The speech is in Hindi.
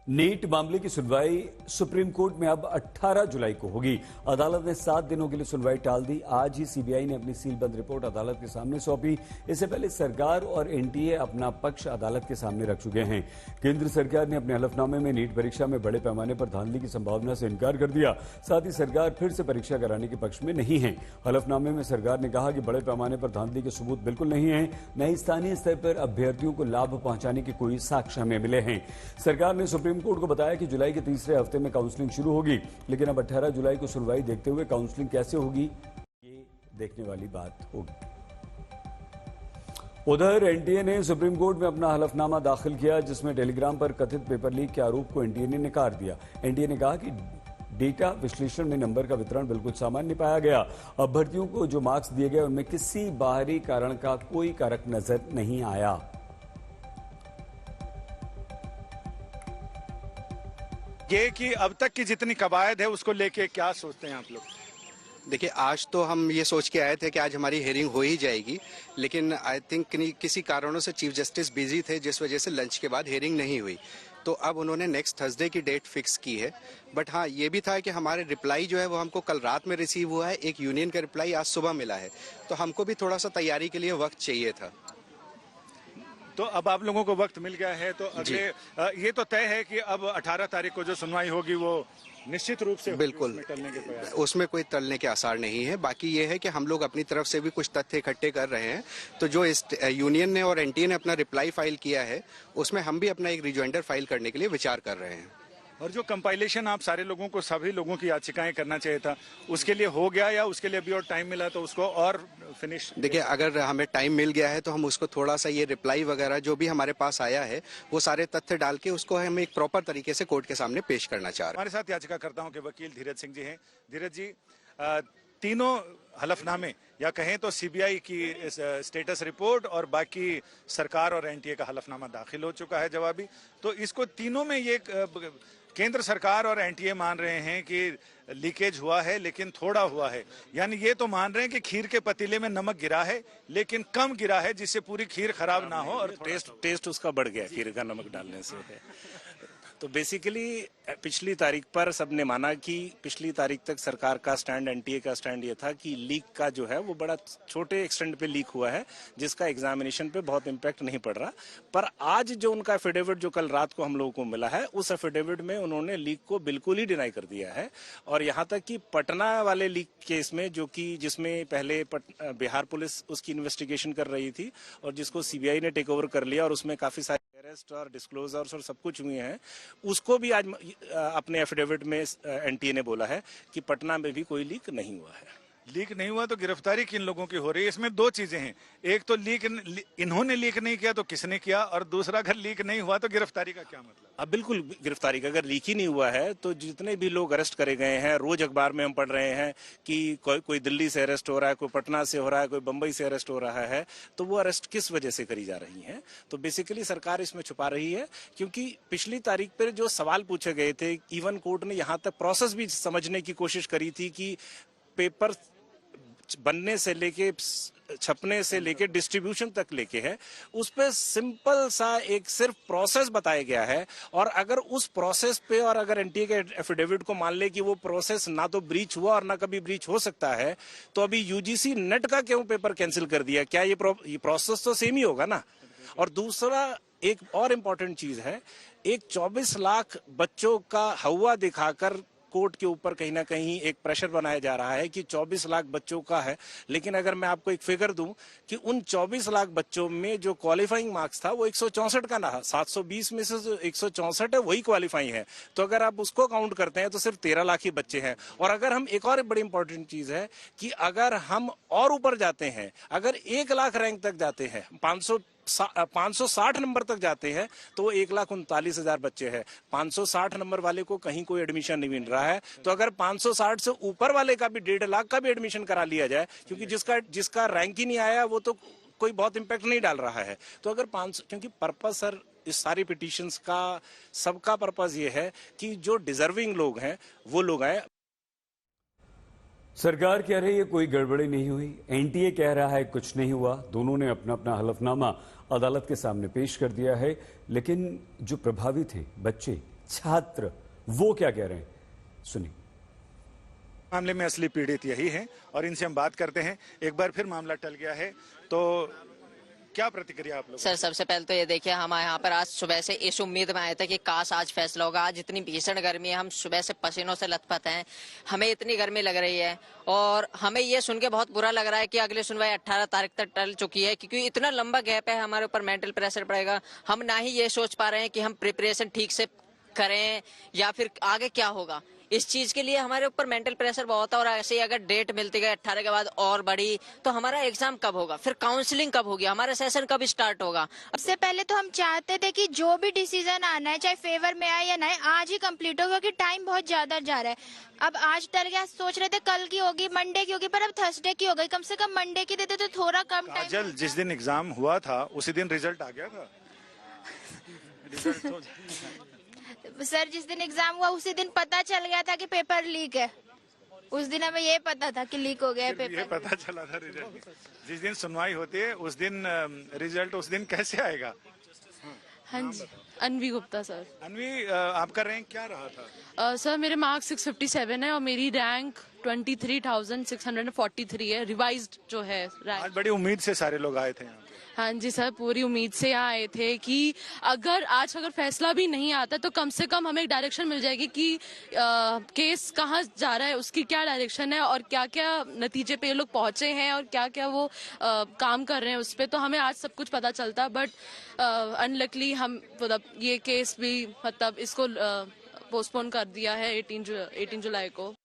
नीट मामले की सुनवाई सुप्रीम कोर्ट में अब 18 जुलाई को होगी। अदालत ने 7 दिनों के लिए सुनवाई टाल दी। आज ही सीबीआई ने अपनी सीलबंद रिपोर्ट अदालत के सामने सौंपी। इससे पहले सरकार और एनटीए अपना पक्ष अदालत के सामने रख चुके हैं। केंद्र सरकार ने अपने हलफनामे में नीट परीक्षा में बड़े पैमाने पर धांधली की संभावना से इनकार कर दिया। साथ ही सरकार फिर से परीक्षा कराने के पक्ष में नहीं है। हलफनामे में सरकार ने कहा कि बड़े पैमाने पर धांधली के सबूत बिल्कुल नहीं है, न ही स्थानीय स्तर पर अभ्यर्थियों को लाभ पहुंचाने के कोई साक्ष्य हमें मिले हैं। सरकार ने सुप्रीम कोर्ट को बताया कि जुलाई के तीसरे हफ्ते में काउंसलिंग शुरू होगी, लेकिन अब 18 जुलाई को सुनवाई देखते हुए काउंसलिंग कैसे होगी ये देखने वाली बात होगी। उधर एनटीए ने सुप्रीम कोर्ट में अपना हलफनामा दाखिल किया, जिसमें टेलीग्राम पर कथित पेपर लीक के आरोप को एनटीए ने नकार दिया। एनटीए ने कहा कि डेटा विश्लेषण में नंबर का वितरण बिल्कुल सामान्य पाया गया। अभ्यर्थियों को जो मार्क्स दिए गए उनमें किसी बाहरी कारण का कोई कारक नजर नहीं आया। ये कि अब तक की जितनी कवायद है उसको लेके क्या सोचते हैं आप लोग? देखिए, आज तो हम ये सोच के आए थे कि आज हमारी हियरिंग हो ही जाएगी, लेकिन आई थिंक किसी कारणों से चीफ जस्टिस बिजी थे, जिस वजह से लंच के बाद हियरिंग नहीं हुई। तो अब उन्होंने नेक्स्ट थर्सडे की डेट फिक्स की है। बट हाँ, ये भी था कि हमारे रिप्लाई जो है वो हमको कल रात में रिसीव हुआ है। एक यूनियन का रिप्लाई आज सुबह मिला है, तो हमको भी थोड़ा सा तैयारी के लिए वक्त चाहिए था। तो अब आप लोगों को वक्त मिल गया है, तो अगले ये तो तय है कि अब 18 तारीख को जो सुनवाई होगी वो निश्चित रूप से बिल्कुल उसमें कोई टलने के आसार नहीं है। बाकी ये है कि हम लोग अपनी तरफ से भी कुछ तथ्य इकट्ठे कर रहे हैं। तो जो इस यूनियन ने और एनटीए ने अपना रिप्लाई फाइल किया है, उसमें हम भी अपना एक रिजॉइंडर फाइल करने के लिए विचार कर रहे हैं। और जो कंपाइलेशन आप सारे लोगों को, सभी लोगों की याचिकाएं करना चाहिए था, उसके लिए हो गया या उसके लिए अभी और टाइम मिला तो उसको और फिनिश? देखिए, अगर हमें टाइम मिल गया है तो हम उसको थोड़ा सा ये रिप्लाई वगैरह जो भी हमारे पास आया है वो सारे तथ्य डाल के उसको हम एक प्रॉपर तरीके से कोर्ट के सामने पेश करना चाह रहे हैं। हमारे साथ याचिकाकर्ताओं के वकील धीरज सिंह जी हैं। धीरज जी, तीनों हलफनामे या कहें तो सीबीआई की स्टेटस रिपोर्ट और बाकी सरकार और एनटीए का हलफनामा दाखिल हो चुका है जवाबी, तो इसको तीनों में ये केंद्र सरकार और एनटीए मान रहे हैं कि लीकेज हुआ है लेकिन थोड़ा हुआ है, यानी ये तो मान रहे हैं कि खीर के पतीले में नमक गिरा है लेकिन कम गिरा है, जिससे पूरी खीर खराब ना हो और टेस्ट उसका बढ़ गया खीर का नमक डालने से। तो बेसिकली पिछली तारीख पर सबने माना कि पिछली तारीख तक सरकार का स्टैंड, एनटीए का स्टैंड ये था कि लीक का जो है वो बड़ा छोटे एक्सटेंट पे लीक हुआ है, जिसका एग्जामिनेशन पे बहुत इम्पैक्ट नहीं पड़ रहा। पर आज जो उनका एफिडेविट जो कल रात को हम लोगों को मिला है, उस एफिडेविट में उन्होंने लीक को बिल्कुल ही डिनाई कर दिया है। और यहाँ तक कि पटना वाले लीक केस में, जो कि जिसमें पहले बिहार पुलिस उसकी इन्वेस्टिगेशन कर रही थी और जिसको सीबीआई ने टेक ओवर कर लिया और उसमें काफी सारे अरेस्ट और डिस्क्लोजर्स और सब कुछ हुए हैं, उसको भी आज अपने एफिडेविट में एनटीए ने बोला है कि पटना में भी कोई लीक नहीं हुआ है। लीक नहीं हुआ तो गिरफ्तारी किन लोगों की हो रही है? इसमें दो चीजें हैं, एक तो लीक इन्होंने लीक नहीं किया तो किसने किया, और दूसरा अगर लीक नहीं हुआ तो गिरफ्तारी का क्या मतलब? अब बिल्कुल गिरफ्तारी का, अगर लीक ही नहीं हुआ है तो जितने भी लोग अरेस्ट करे गए हैं, रोज अखबार में हम पढ़ रहे हैं कि कोई दिल्ली से अरेस्ट हो रहा है, कोई पटना से हो रहा है, कोई बंबई से अरेस्ट हो रहा है, तो वो अरेस्ट किस वजह से करी जा रही है? तो बेसिकली सरकार इसमें छुपा रही है, क्योंकि पिछली तारीख पर जो सवाल पूछे गए थे, इवन कोर्ट ने यहाँ तक प्रोसेस भी समझने की कोशिश करी थी कि पेपर बनने से लेके छपने से लेके डिस्ट्रीब्यूशन तक लेके है, उस पे सिंपल सा एक सिर्फ प्रोसेस बताया गया है। और अगर उस प्रोसेस पे और अगर एनटीए के एफिडेविट को मान ले कि वो प्रोसेस ना तो ब्रीच हुआ और ना कभी ब्रीच हो सकता है, तो अभी यूजीसी नेट का क्यों पेपर कैंसिल कर दिया? क्या ये प्रोसेस तो सेम ही होगा ना? और दूसरा एक और इम्पोर्टेंट चीज है, एक 24 लाख बच्चों का हवा दिखाकर कोर्ट के ऊपर कहीं ना कहीं एक प्रेशर बनाया जा रहा है कि 24 लाख बच्चों का है। लेकिन अगर मैं आपको एक फिगर दूं कि उन 24 लाख बच्चों में जो क्वालिफाइंग मार्क्स था वो 164 का ना, 720 में से जो 164 है वही क्वालिफाइंग है। तो अगर आप उसको काउंट करते हैं तो सिर्फ 13 लाख ही बच्चे हैं। और अगर हम, एक और बड़ी इंपॉर्टेंट चीज है कि अगर हम और ऊपर जाते हैं, अगर 1 लाख रैंक तक जाते हैं, 560 नंबर तक जाते हैं, तो वो 1,39,000 बच्चे हैं। 560 नंबर वाले को कहीं कोई एडमिशन नहीं मिल रहा है। तो अगर 560 से ऊपर वाले का भी 1.5 लाख का भी एडमिशन करा लिया जाए, क्योंकि जिसका रैंक ही नहीं आया वो तो कोई बहुत इंपैक्ट नहीं डाल रहा है। तो अगर 500, क्योंकि पर्पस सर इस सारी पिटीशंस का, सबका पर्पस ये है कि जो डिजर्विंग लोग हैं वो लोग आए। सरकार कह रही है कोई गड़बड़ी नहीं हुई, एनटीए कह रहा है कुछ नहीं हुआ। दोनों ने अपना अपना हलफनामा अदालत के सामने पेश कर दिया है, लेकिन जो प्रभावित थे बच्चे छात्र वो क्या कह रहे हैं, सुनिए। मामले में असली पीड़ित यही है और इनसे हम बात करते हैं। एक बार फिर मामला टल गया है, तो क्या प्रतिक्रिया आप लोग? सर, सबसे पहले तो ये देखिए, हम यहाँ पर आज सुबह से इस उम्मीद में आए थे कि काश आज फैसला होगा। आज इतनी भीषण गर्मी है, हम सुबह से पसीनों से लथपथ हैं, हमें इतनी गर्मी लग रही है और हमें ये सुन के बहुत बुरा लग रहा है कि अगली सुनवाई 18 तारीख तक टल चुकी है, क्योंकि इतना लंबा गैप है, हमारे ऊपर मेंटल प्रेशर पड़ेगा। हम ना ही ये सोच पा रहे हैं कि हम प्रिपरेशन ठीक से करें या फिर आगे क्या होगा। इस चीज के लिए हमारे ऊपर मेंटल प्रेशर बहुत है और ऐसे ही अगर डेट मिलती गई 18 के बाद और बढ़ी तो हमारा एग्जाम कब होगा, फिर काउंसलिंग कब होगी, हमारा सेशन कब स्टार्ट होगा। सबसे पहले तो हम चाहते थे कि जो भी डिसीजन आना है, चाहे फेवर में आए या नहीं, आज ही कंप्लीट हो, क्योंकि टाइम बहुत ज्यादा जा रहा है। अब आज टल गया, सोच रहे थे कल की होगी, मंडे की होगी, पर अब थर्सडे की हो गई। कम से कम मंडे की देते तो थोड़ा कम टाइम। काजल, जिस दिन एग्जाम हुआ था उसी दिन रिजल्ट आ गया था। सर, जिस दिन एग्जाम हुआ उसी दिन पता चल गया था कि पेपर लीक है। उस दिन हमें ये पता था कि लीक हो गया है ये पेपर। पता चला था रिजल्ट। जिस दिन सुनवाई होती है उस दिन रिजल्ट उस दिन कैसे आएगा? हाँ जी, अनवी गुप्ता सर। अनवी, आपका रैंक क्या रहा था? सर, मेरे मार्क्स 657 है और मेरी रैंक 23,643 है, रिवाइज्ड जो है आज रैंक। बड़ी उम्मीद से सारे लोग आए थे यहाँ पे। हाँ जी सर, पूरी उम्मीद से यहाँ आए थे कि अगर फैसला भी नहीं आता तो कम से कम हमें एक डायरेक्शन मिल जाएगी कि केस कहाँ जा रहा है, उसकी क्या डायरेक्शन है और क्या क्या नतीजे पे ये लोग पहुंचे हैं और क्या क्या वो काम कर रहे हैं उस पर। तो हमें आज सब कुछ पता चलता, बट अनलकली हम मतलब ये केस भी मतलब इसको पोस्टपोन कर दिया है 18 जुलाई को।